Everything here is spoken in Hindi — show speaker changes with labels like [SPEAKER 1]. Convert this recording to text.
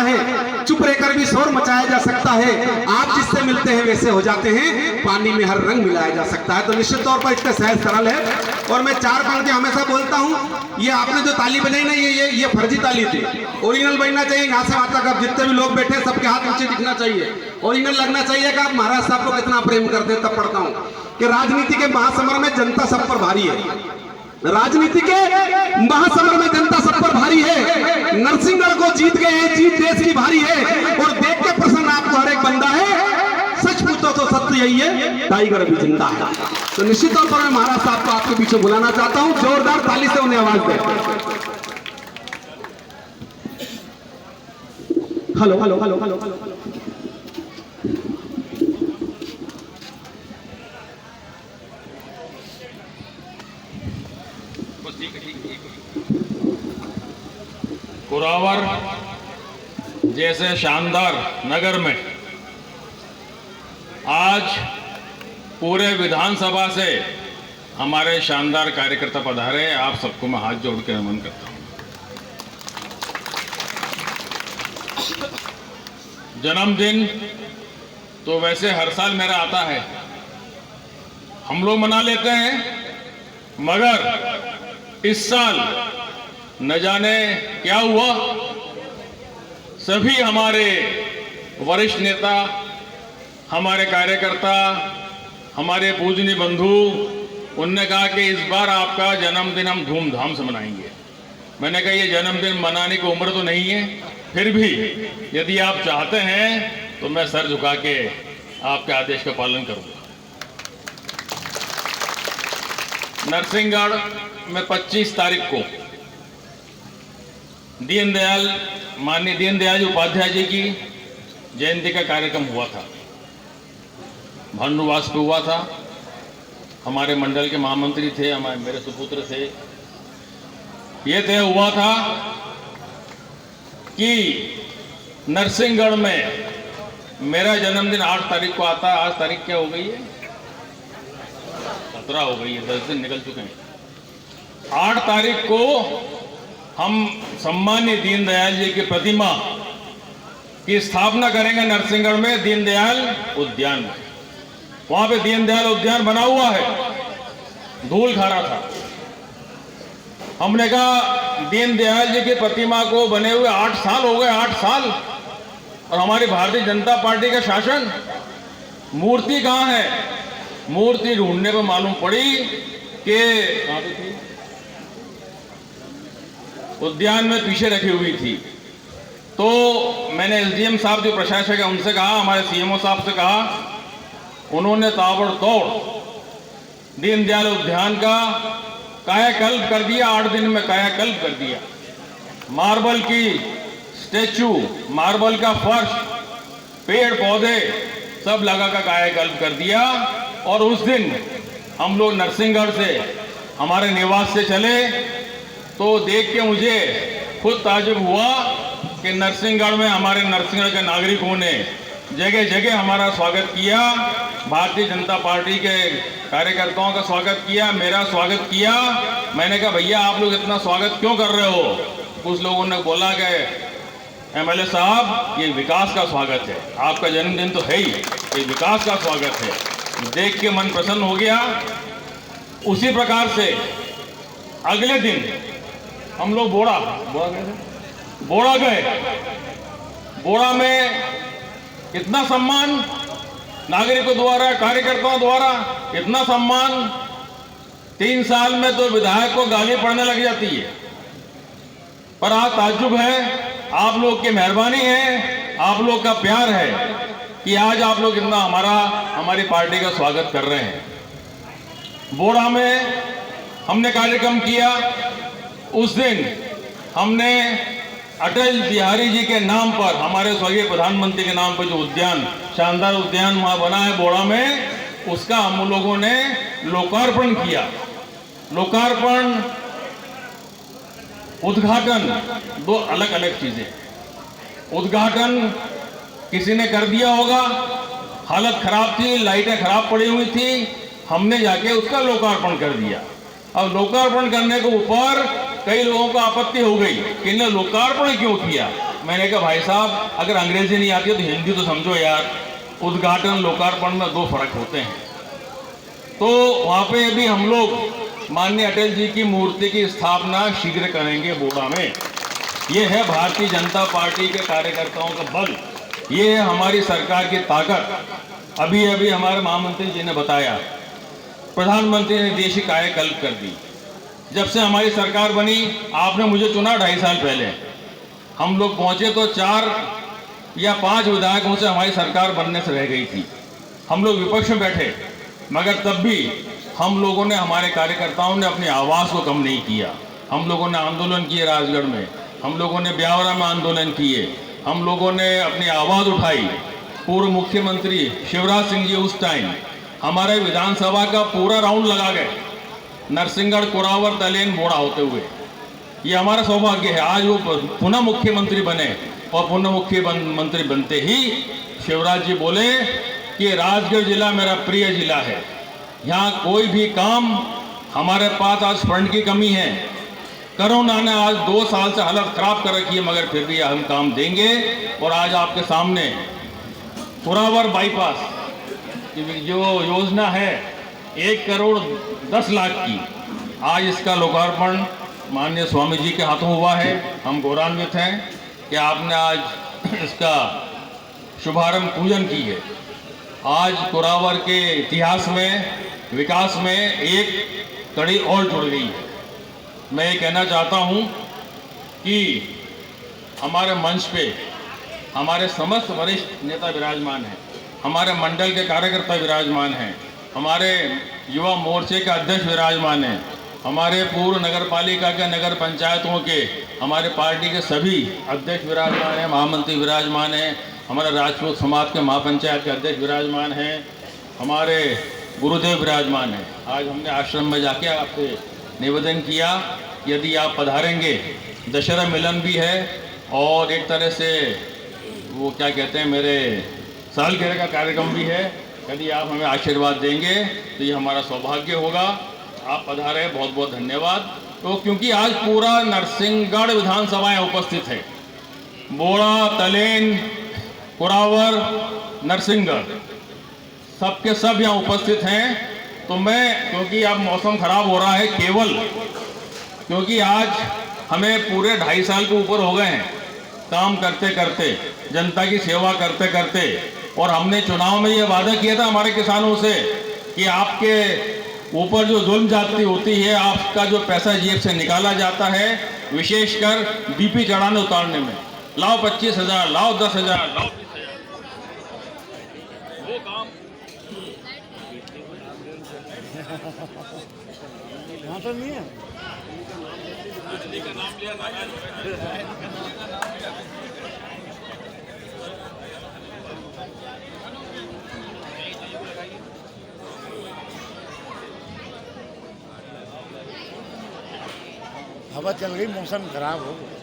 [SPEAKER 1] है, चुप रहकर भी शोर मचाया जा सकता है। आप जिससे मिलते हैं वैसे हो जाते हैं, पानी में हर रंग मिलाया जा सकता है। तो निश्चित तौर पर इतना सहज सरल है। और मैं चार पढ़ के हमेशा बोलता हूँ, ये आपने जो ताली बजाई ना, ये फर्जी ताली थी। ओरिजिनल बनना चाहिए। यहाँ से वहां तक आप जितने भी लोग बैठे सबके हाथ नीचे दिखना चाहिए। ओरिजिनल लगना चाहिए कि आप महाराज साहब को कितना प्रेम करते हैं। तब पढ़ता हूँ कि राजनीति के महासमर में जनता सब पर भारी है। राजनीति के महासमर में जनता सब पर भारी है। नरसिंहगढ़ को जीत गए हैं, जीत देश की भारी है। और देख के प्रसन्न आपको हर एक बंदा है। सच पूछो तो सत्य यही है, टाइगर भी जिंदा है। तो निश्चित तौर पर मैं महाराज साहब को आपके पीछे बुलाना चाहता हूं। जोरदार ताली से उन्हें आवाज दे। Hello hello hello hello hello.
[SPEAKER 2] Kurawar जैसे शानदार नगर में आज पूरे विधानसभा से हमारे शानदार कार्यकर्ता पधारे। आप सबको मैं हाथ जोड़ के नमन करता हूं। जन्मदिन तो वैसे हर साल मेरा आता है, हम लोग मना लेते हैं, मगर इस साल न जाने क्या हुआ, सभी हमारे वरिष्ठ नेता, हमारे कार्यकर्ता, हमारे पूजनीय बंधु, उनने कहा कि इस बार आपका जन्मदिन हम धूमधाम से मनाएंगे। मैंने कहा ये जन्मदिन मनाने की उम्र तो नहीं है, फिर भी यदि आप चाहते हैं तो मैं सर झुका के आपके आदेश का पालन करूंगा। नरसिंहगढ़ में 25 तारीख को माननीय दीनदयाल उपाध्याय जी की जयंती का कार्यक्रम हुआ था। भानुवास पे हुआ था। हमारे मंडल के महामंत्री थे, मेरे सुपुत्र थे। ये तय हुआ था कि नरसिंहगढ़ में मेरा जन्मदिन 8 तारीख को आता है। आज तारीख क्या हो गई है? 17 हो गई है, 10 दिन निकल चुके हैं। 8 तारीख को हम सम्मानीय दीनदयाल जी की प्रतिमा की स्थापना करेंगे नरसिंहगढ़ में, दीनदयाल उद्यान में। वहां पे दीनदयाल उद्यान बना हुआ है, धूल खा रहा था। हमने कहा दीनदयाल जी की प्रतिमा को बने हुए 8 साल हो गए, 8 साल, और हमारी भारतीय जनता पार्टी का शासन, मूर्ति कहां है? मूर्ति ढूंढने पर मालूम पड़ी कि कहां पे थी? उद्यान में पीछे रखी हुई थी। तो मैंने एसडीएम साहब जो प्रशासक है उनसे कहा, हमारे सीएमओ साहब से कहा, उन्होंने ताबड़तोड़ दीनदयाल उद्यान का कायाकल्प कर दिया। 8 दिन में कायाकल्प कर दिया। मार्बल की स्टैचू, मार्बल का फर्श, पेड़ पौधे सब लगा का कायाकल्प कर दिया। और उस दिन हम लोग नरसिंहगढ़ से हमारे निवास से चले तो देख के मुझे खुद ताजुब हुआ कि नरसिंहगढ़ में हमारे नरसिंहगढ़ के नागरिकों ने जगह जगह हमारा स्वागत किया। भारतीय जनता पार्टी के कार्यकर्ताओं का स्वागत किया, मेरा स्वागत किया। मैंने कहा भैया आप लोग इतना स्वागत क्यों कर रहे हो? कुछ लोगों ने बोला कि एमएलए साहब ये विकास का स्वागत है, आपका जन्मदिन तो है ही, ये विकास का स्वागत है। देख के मन प्रसन्न हो गया। उसी प्रकार से अगले दिन हम लोग बोड़ा गए। बोड़ा में इतना सम्मान नागरिकों द्वारा, कार्यकर्ताओं द्वारा, इतना सम्मान, 3 साल में तो विधायक को गाली पड़ने लग जाती है। पर आज ताज्जुब है, आप लोग की मेहरबानी है, आप लोग का प्यार है कि आज आप लोग इतना हमारी पार्टी का स्वागत कर रहे हैं। बोड़ा में हमने कार्यक्रम किया। उस दिन हमने अटल बिहारी जी के नाम पर, हमारे स्वर्गीय प्रधानमंत्री के नाम पर जो उद्यान, शानदार उद्यान वहां बना है बोड़ा में, उसका हम लोगों ने लोकार्पण किया। लोकार्पण, उद्घाटन, 2 अलग अलग चीजें। उद्घाटन किसी ने कर दिया होगा, हालत खराब थी, लाइटें खराब पड़ी हुई थी, हमने जाके उसका लोकार्पण कर दिया। अब लोकार्पण करने के ऊपर कई लोगों को आपत्ति हो गई कि इन्हें लोकार्पण क्यों किया। मैंने कहा भाई साहब अगर अंग्रेजी नहीं आती है तो हिंदी तो समझो यार, उद्घाटन लोकार्पण में 2 फर्क होते हैं। तो वहाँ पे भी हम लोग माननीय अटल जी की मूर्ति की स्थापना शीघ्र करेंगे बोड़ा में। ये है भारतीय जनता पार्टी के कार्यकर्ताओं का बल, ये है हमारी सरकार की ताकत। अभी अभी हमारे महामंत्री जी ने बताया, प्रधानमंत्री ने देश की कायाकल्प कर दी। जब से हमारी सरकार बनी, आपने मुझे चुना 2.5 साल पहले, हम लोग पहुंचे तो 4 या 5 विधायकों से हमारी सरकार बनने से रह गई थी। हम लोग विपक्ष में बैठे, मगर तब भी हम लोगों ने, हमारे कार्यकर्ताओं ने अपनी आवाज़ को कम नहीं किया। हम लोगों ने आंदोलन किए राजगढ़ में, हम लोगों ने ब्यावरा में आंदोलन किए, हम लोगों ने अपनी आवाज़ उठाई। पूर्व मुख्यमंत्री शिवराज सिंह जी उस टाइम हमारे विधानसभा का पूरा राउंड लगा गए, नरसिंहगढ़, कुरावर, तलेन, बोड़ा होते हुए। ये हमारा सौभाग्य है, आज वो पुनः मुख्यमंत्री बने और पुनः मुख्यमंत्री बनते ही शिवराज जी बोले कि राजगढ़ जिला मेरा प्रिय जिला है, यहाँ कोई भी काम, हमारे पास आज फंड की कमी है, कोरोना ने आज 2 साल से हालत खराब कर रखी है, मगर फिर भी हम काम देंगे। और आज आपके सामने कुरावर बाईपास की जो योजना है 1 करोड़ 10 लाख की, आज इसका लोकार्पण माननीय स्वामी जी के हाथों हुआ है। हम गौरवान्वित हैं कि आपने आज इसका शुभारंभ पूजन की है। आज कुरावर के इतिहास में, विकास में एक कड़ी और जुड़ गई है। मैं ये कहना चाहता हूँ कि हमारे मंच पे हमारे समस्त वरिष्ठ नेता विराजमान हैं, हमारे मंडल के कार्यकर्ता विराजमान हैं, हमारे युवा मोर्चे के अध्यक्ष विराजमान हैं, हमारे पूर्व नगर पालिका के, नगर पंचायतों के, हमारे पार्टी के सभी अध्यक्ष विराजमान हैं, महामंत्री विराजमान हैं, हमारे राजपूत समाज के महापंचायत के अध्यक्ष विराजमान हैं, हमारे गुरुदेव विराजमान हैं। आज हमने आश्रम में जाके आपसे निवेदन किया, यदि आप पधारेंगे, दशहरा मिलन भी है और एक तरह से वो क्या कहते हैं, मेरे सालगिरह का कार्यक्रम भी है। यदि आप हमें आशीर्वाद देंगे तो ये हमारा सौभाग्य होगा। आप पधारे, बहुत बहुत धन्यवाद। तो क्योंकि आज पूरा नरसिंहगढ़ विधानसभाएं उपस्थित है, बोड़ा, तलेन, कुरावर, नरसिंहगढ़, सबके सब यहाँ उपस्थित हैं। तो मैं, क्योंकि अब मौसम खराब हो रहा है, केवल क्योंकि आज हमें पूरे 2.5 साल के ऊपर हो गए हैं काम करते करते, जनता की सेवा करते करते, और हमने चुनाव में ये वादा किया था हमारे किसानों से कि आपके ऊपर जो जुल्म जाती होती है, आपका जो पैसा जेब से निकाला जाता है, विशेषकर बीपी चढ़ाने उतारने में, लाओ 25,000, लाओ 10,000, लाओ 20,000, वो काम
[SPEAKER 3] यहाँ तो नहीं है।
[SPEAKER 2] का नाम लिया
[SPEAKER 3] हवा चल रही, मौसम खराब हो गया।